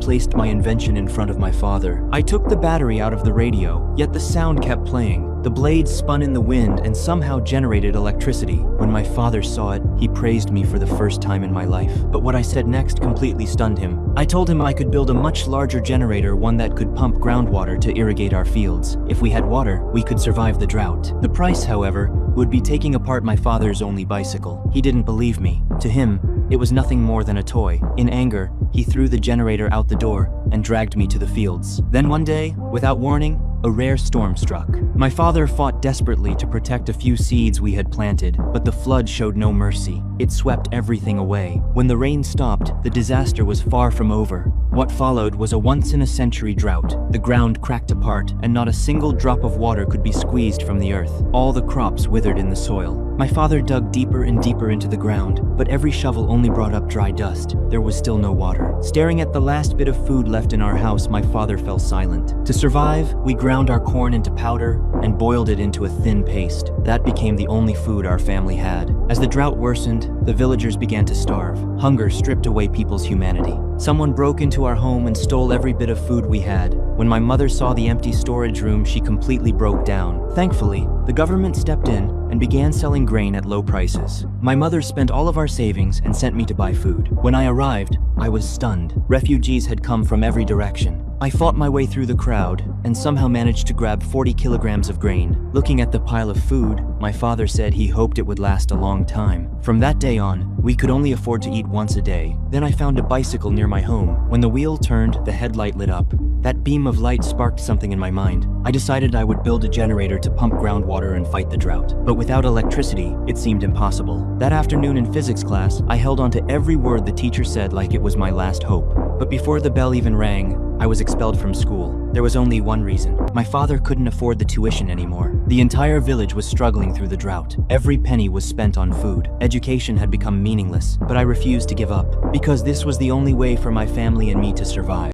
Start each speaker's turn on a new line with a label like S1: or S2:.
S1: placed my invention in front of my father. I took the battery out of the radio, yet the sound kept playing. The blades spun in the wind and somehow generated electricity. When my father saw it, he praised me for the first time in my life. But what I said next completely stunned him. I told him I could build a much larger generator, one that could pump groundwater to irrigate our fields. If we had water, we could survive the drought. The price, however, would be taking apart my father's only bicycle. He didn't believe me. To him, it was nothing more than a toy. In anger, he threw the generator out the door and dragged me to the fields. Then one day, without warning, a rare storm struck. My father fought desperately to protect a few seeds we had planted, but the flood showed no mercy. It swept everything away. When the rain stopped, the disaster was far from over. What followed was a once-in-a-century drought. The ground cracked apart, and not a single drop of water could be squeezed from the earth. All the crops withered in the soil. My father dug deeper and deeper into the ground, but every shovel only brought up dry dust. There was still no water. Staring at the last bit of food left in our house, my father fell silent. To survive, we ground our corn into powder and boiled it into a thin paste. That became the only food our family had. As the drought worsened, the villagers began to starve. Hunger stripped away people's humanity. Someone broke into our home and stole every bit of food we had. When my mother saw the empty storage room, she completely broke down. Thankfully, the government stepped in and began selling grain at low prices. My mother spent all of our savings and sent me to buy food. When I arrived, I was stunned. Refugees had come from every direction. I fought my way through the crowd and somehow managed to grab 40 kilograms of grain. Looking at the pile of food, my father said he hoped it would last a long time. From that day on, we could only afford to eat once a day. Then I found a bicycle near my home. When the wheel turned, the headlight lit up. That beam of light sparked something in my mind. I decided I would build a generator to pump groundwater and fight the drought. But without electricity, it seemed impossible. That afternoon in physics class, I held on to every word the teacher said like it was my last hope. But before the bell even rang, I was expelled from school. There was only one reason. My father couldn't afford the tuition anymore. The entire village was struggling through the drought. Every penny was spent on food. Education had become meaningless, but I refused to give up, because this was the only way for my family and me to survive.